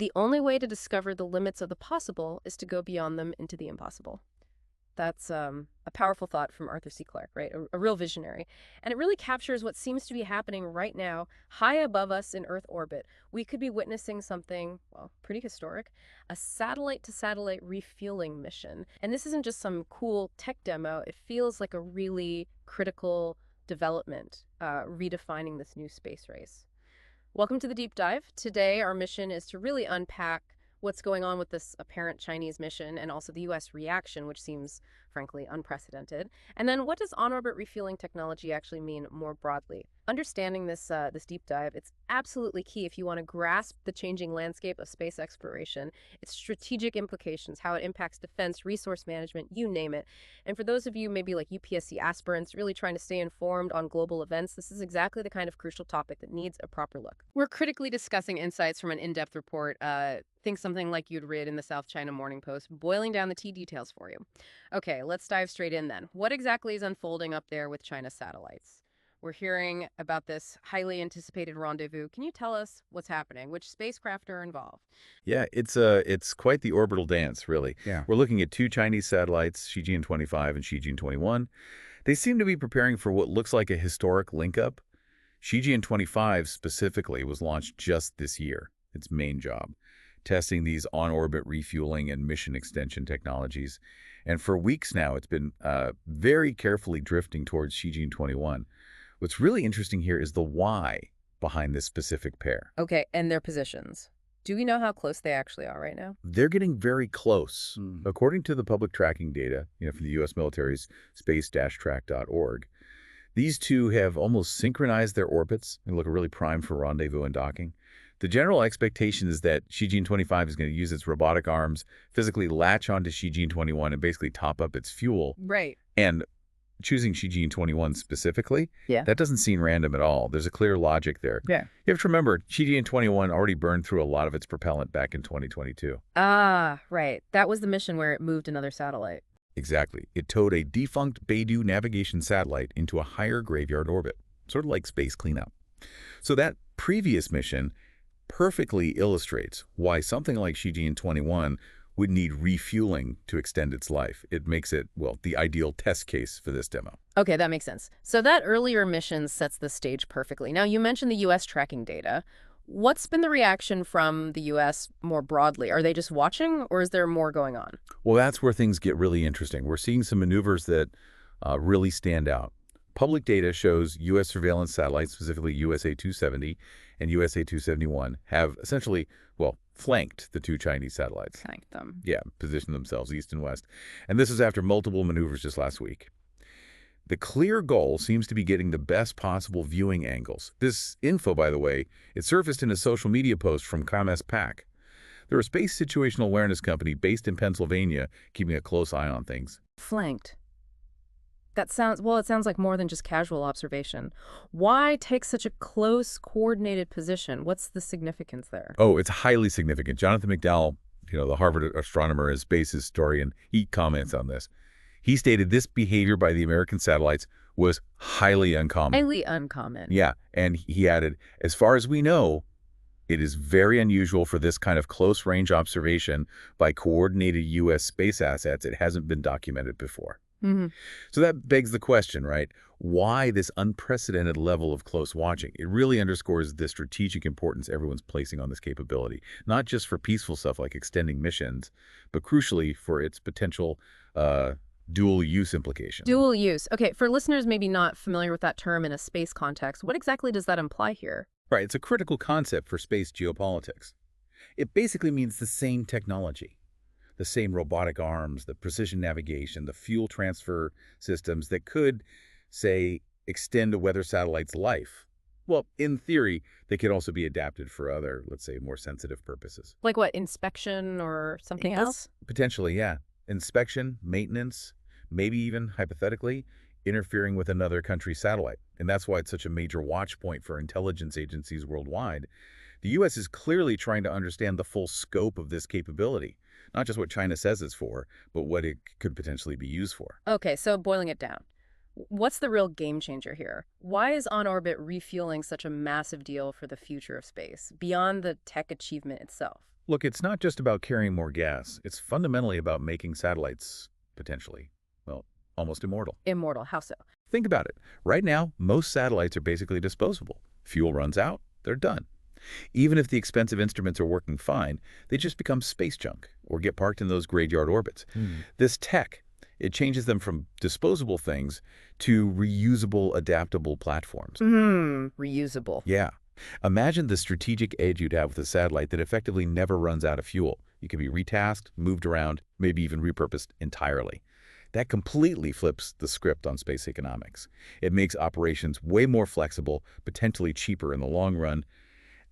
The only way to discover the limits of the possible is to go beyond them into the impossible. That's a powerful thought from Arthur C. Clarke, right? A real visionary. And it really captures what seems to be happening right now, high above us in Earth orbit. We could be witnessing something, well, pretty historic, a satellite-to-satellite refueling mission. And this isn't just some cool tech demo. It feels like a really critical development, redefining this new space race. Welcome to the Deep Dive. Today, our mission is to really unpack what's going on with this apparent Chinese mission and also the U.S. reaction, which seems, frankly, unprecedented. And then what does on-orbit refueling technology actually mean more broadly? Understanding this deep dive, it's absolutely key if you want to grasp the changing landscape of space exploration, its strategic implications, how it impacts defense, resource management, you name it. And for those of you maybe like UPSC aspirants really trying to stay informed on global events, this is exactly the kind of crucial topic that needs a proper look. We're critically discussing insights from an in-depth report, think something like you'd read in the South China Morning Post, boiling down the key details for you. Okay, let's dive straight in then. What exactly is unfolding up there with China's satellites? We're hearing about this highly anticipated rendezvous. Can you tell us what's happening? Which spacecraft are involved? Yeah, it's quite the orbital dance, really. Yeah. We're looking at two Chinese satellites, Shijian-25 and Shijian-21. They seem to be preparing for what looks like a historic link-up. Shijian-25 specifically was launched just this year, its main job, testing these on-orbit refueling and mission extension technologies. And for weeks now, it's been very carefully drifting towards Shijian-21. What's really interesting here is the why behind this specific pair. Okay, and their positions. Do we know how close they actually are right now? They're getting very close. According to the public tracking data, from the U.S. military's space-track.org, these two have almost synchronized their orbits and look really primed for rendezvous and docking. The general expectation is that Shijian-25 is going to use its robotic arms, physically latch onto Shijian-21 and basically top up its fuel. Right. And choosing Shijian-21 specifically, Yeah. that doesn't seem random at all. There's a clear logic there. Yeah. You have to remember, Shijian-21 already burned through a lot of its propellant back in 2022. Ah, right. That was the mission where it moved another satellite. Exactly. It towed a defunct Beidou navigation satellite into a higher graveyard orbit, sort of like space cleanup. So that previous mission perfectly illustrates why something like Shijian-21 would need refueling to extend its life. It makes it, well, the ideal test case for this demo. Okay, that makes sense. So that earlier mission sets the stage perfectly. Now, you mentioned the U.S. tracking data. What's been the reaction from the U.S. more broadly? Are they just watching, or is there more going on? Well, that's where things get really interesting. We're seeing some maneuvers that really stand out. Public data shows U.S. surveillance satellites, specifically USA-270 and USA-271, have essentially, well, flanked the two Chinese satellites. Flanked them. Yeah, positioned themselves east and west. And this is after multiple maneuvers just last week. The clear goal seems to be getting the best possible viewing angles. This info, by the way, it surfaced in a social media post from ComSpac. They're a space situational awareness company based in Pennsylvania, keeping a close eye on things. Flanked. It sounds like more than just casual observation. Why take such a close, coordinated position? What's the significance there? Oh, it's highly significant. Jonathan McDowell, the Harvard astronomer and space historian, he comments on this. He stated this behavior by the American satellites was highly uncommon. Highly uncommon. Yeah, and he added, as far as we know, it is very unusual for this kind of close-range observation by coordinated U.S. space assets. It hasn't been documented before. Mm-hmm. So that begs the question, right? Why this unprecedented level of close watching? It really underscores the strategic importance everyone's placing on this capability, not just for peaceful stuff like extending missions, but crucially for its potential dual use implications. Dual use. Okay, for listeners maybe not familiar with that term in a space context, what exactly does that imply here? Right, it's a critical concept for space geopolitics. It basically means the same technology. The same robotic arms, the precision navigation, the fuel transfer systems that could, say, extend a weather satellite's life. Well, in theory, they could also be adapted for other, let's say, more sensitive purposes. Like what, inspection or something else? Potentially, yeah. Inspection, maintenance, maybe even, hypothetically, interfering with another country's satellite. And that's why it's such a major watch point for intelligence agencies worldwide. The U.S. is clearly trying to understand the full scope of this capability. Not just what China says it's for, but what it could potentially be used for. Okay, so boiling it down. What's the real game changer here? Why is on-orbit refueling such a massive deal for the future of space, beyond the tech achievement itself? Look, it's not just about carrying more gas. It's fundamentally about making satellites potentially, well, almost immortal. Immortal, how so? Think about it. Right now, most satellites are basically disposable. Fuel runs out, they're done. Even if the expensive instruments are working fine, they just become space junk or get parked in those graveyard orbits. This tech, it changes them from disposable things to reusable, adaptable platforms. Reusable. Yeah. Imagine the strategic edge you'd have with a satellite that effectively never runs out of fuel. You can be retasked, moved around, maybe even repurposed entirely. That completely flips the script on space economics. It makes operations way more flexible, potentially cheaper in the long run.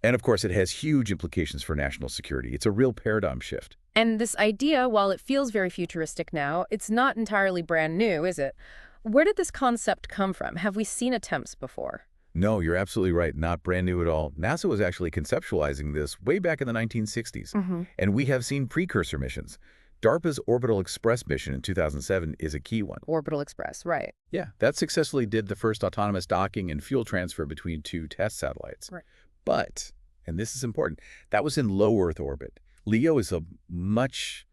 And of course, it has huge implications for national security. It's a real paradigm shift. And this idea, while it feels very futuristic now, it's not entirely brand new, is it? Where did this concept come from? Have we seen attempts before? No, you're absolutely right. Not brand new at all. NASA was actually conceptualizing this way back in the 1960s. And we have seen precursor missions. DARPA's Orbital Express mission in 2007 is a key one. Orbital Express, right. Yeah, that successfully did the first autonomous docking and fuel transfer between two test satellites. Right. But, and this is important, that was in low Earth orbit. LEO is a much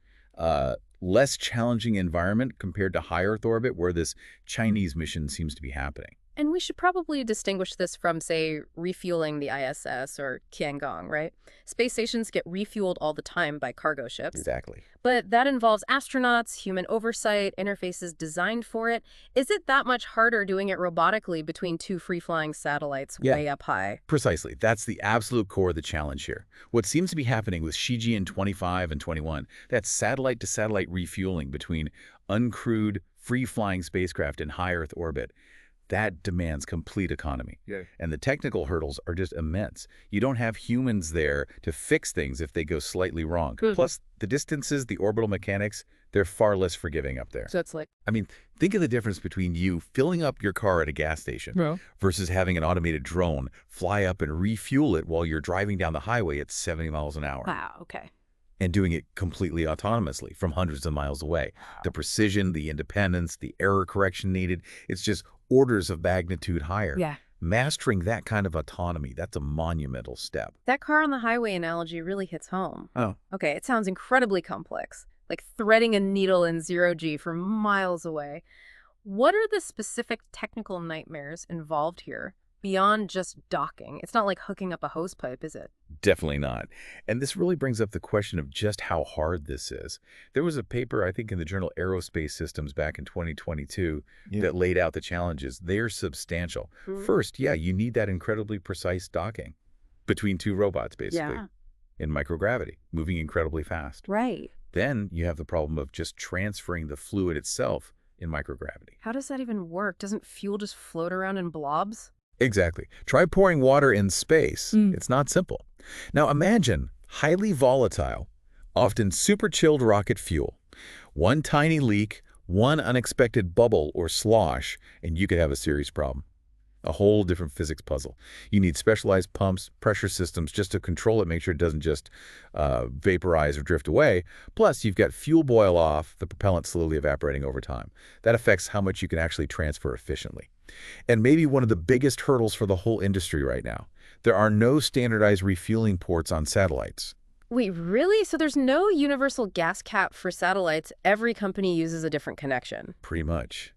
less challenging environment compared to high Earth orbit, where this Chinese mission seems to be happening. And we should probably distinguish this from, say, refueling the ISS or Tiangong, right? Space stations get refueled all the time by cargo ships. Exactly. But that involves astronauts, human oversight, interfaces designed for it. Is it that much harder doing it robotically between two free-flying satellites way up high? Precisely. That's the absolute core of the challenge here. What seems to be happening with Shijian-25 and 21, that's satellite-to-satellite refueling between uncrewed, free-flying spacecraft in high Earth orbit, that demands complete autonomy. And the technical hurdles are just immense. You don't have humans there to fix things if they go slightly wrong. Plus, the distances, the orbital mechanics, they're far less forgiving up there. So it's like... I mean, think of the difference between you filling up your car at a gas station versus having an automated drone fly up and refuel it while you're driving down the highway at 70 miles an hour. Wow, okay. And doing it completely autonomously from hundreds of miles away. The precision, the independence, the error correction needed, it's just orders of magnitude higher. Yeah. Mastering that kind of autonomy, that's a monumental step. That car on the highway analogy really hits home. Oh. Okay, it sounds incredibly complex, like threading a needle in zero-G from miles away. What are the specific technical nightmares involved here beyond just docking? It's not like hooking up a hose pipe, is it? Definitely not. And this really brings up the question of just how hard this is. There was a paper, I think, in the journal Aerospace Systems back in 2022 that laid out the challenges. They're substantial. First, you need that incredibly precise docking between two robots, basically, in microgravity, moving incredibly fast. Right. Then you have the problem of just transferring the fluid itself in microgravity. How does that even work? Doesn't fuel just float around in blobs? Exactly. Try pouring water in space. It's not simple. Now imagine highly volatile, often super chilled rocket fuel. One tiny leak, one unexpected bubble or slosh, and you could have a serious problem. A whole different physics puzzle. You need specialized pumps, pressure systems just to control it, make sure it doesn't just vaporize or drift away. Plus, you've got fuel boil off, the propellant slowly evaporating over time. That affects how much you can actually transfer efficiently. And maybe one of the biggest hurdles for the whole industry right now. There are no standardized refueling ports on satellites. Wait, really? So there's no universal gas cap for satellites? Every company uses a different connection? Pretty much.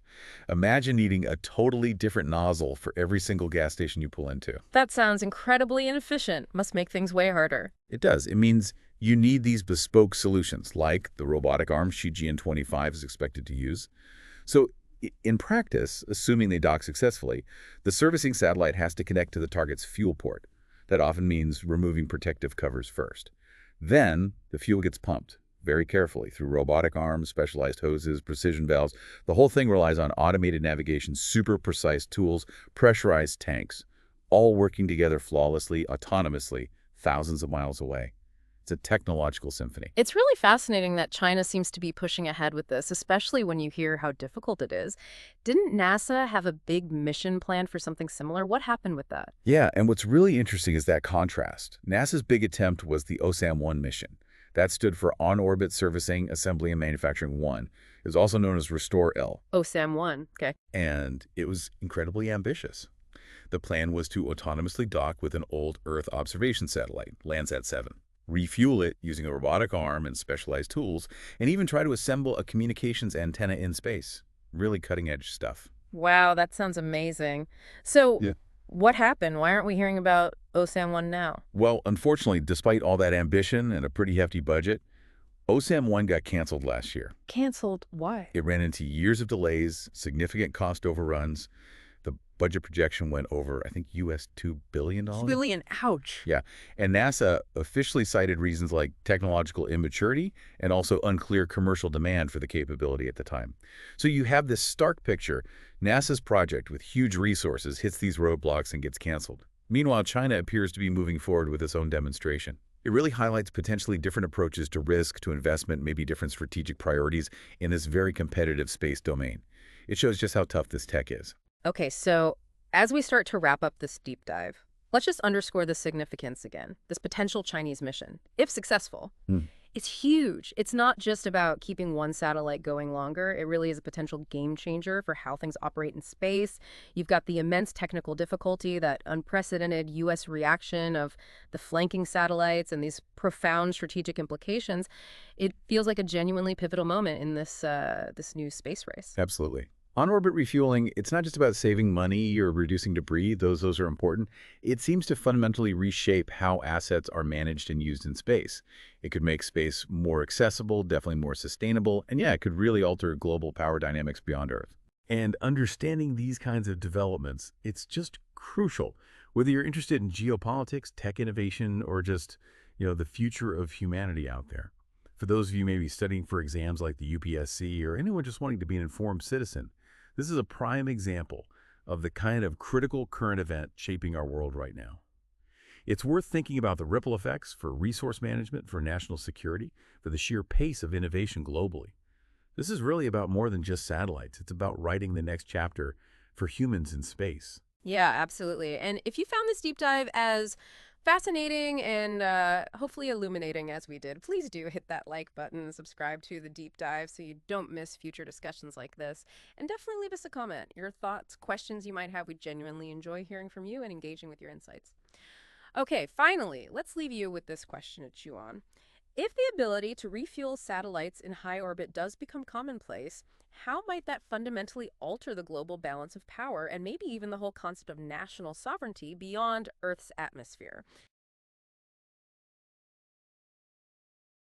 Imagine needing a totally different nozzle for every single gas station you pull into. That sounds incredibly inefficient. Must make things way harder. It does. It means you need these bespoke solutions, like the robotic arm Shijian-25 is expected to use. So in practice, assuming they dock successfully, the servicing satellite has to connect to the target's fuel port. That often means removing protective covers first. Then the fuel gets pumped very carefully through robotic arms, specialized hoses, precision valves. The whole thing relies on automated navigation, super precise tools, pressurized tanks, all working together flawlessly, autonomously, thousands of miles away. It's a technological symphony. It's really fascinating that China seems to be pushing ahead with this, especially when you hear how difficult it is. Didn't NASA have a big mission plan for something similar? What happened with that? Yeah, and what's really interesting is that contrast. NASA's big attempt was the OSAM-1 mission. That stood for On-Orbit Servicing, Assembly, and Manufacturing 1. It was also known as Restore-L. OSAM-1, okay. And it was incredibly ambitious. The plan was to autonomously dock with an old Earth observation satellite, Landsat 7. refuel it using a robotic arm and specialized tools, and even try to assemble a communications antenna in space. Really cutting-edge stuff. Wow, that sounds amazing. So, Yeah. what happened? Why aren't we hearing about OSAM-1 now? Well, unfortunately, despite all that ambition and a pretty hefty budget, OSAM-1 got canceled last year. Canceled? Why? It ran into years of delays, significant cost overruns. The budget projection went over, I think, US $2 billion. Billion, ouch. Yeah, and NASA officially cited reasons like technological immaturity and also unclear commercial demand for the capability at the time. So you have this stark picture. NASA's project with huge resources hits these roadblocks and gets canceled. Meanwhile, China appears to be moving forward with its own demonstration. It really highlights potentially different approaches to risk, to investment, maybe different strategic priorities in this very competitive space domain. It shows just how tough this tech is. Okay, so as we start to wrap up this deep dive, let's just underscore the significance again. This potential Chinese mission, if successful, it's huge. It's not just about keeping one satellite going longer. It really is a potential game changer for how things operate in space. You've got the immense technical difficulty, that unprecedented U.S. reaction of the flanking satellites, and these profound strategic implications. It feels like a genuinely pivotal moment in this new space race. Absolutely. On-orbit refueling, it's not just about saving money or reducing debris. Those are important. It seems to fundamentally reshape how assets are managed and used in space. It could make space more accessible, definitely more sustainable, and yeah, it could really alter global power dynamics beyond Earth. And understanding these kinds of developments, it's just crucial. Whether you're interested in geopolitics, tech innovation, or just, the future of humanity out there. For those of you maybe studying for exams like the UPSC or anyone just wanting to be an informed citizen, this is a prime example of the kind of critical current event shaping our world right now. It's worth thinking about the ripple effects for resource management, for national security, for the sheer pace of innovation globally. This is really about more than just satellites. It's about writing the next chapter for humans in space. Yeah, absolutely. And if you found this deep dive as fascinating and hopefully illuminating as we did, please do hit that like button and subscribe to the deep dive so you don't miss future discussions like this. And definitely leave us a comment. Your thoughts, questions you might have. We genuinely enjoy hearing from you and engaging with your insights. Okay, finally, let's leave you with this question to chew on. If the ability to refuel satellites in high orbit does become commonplace, how might that fundamentally alter the global balance of power and maybe even the whole concept of national sovereignty beyond Earth's atmosphere?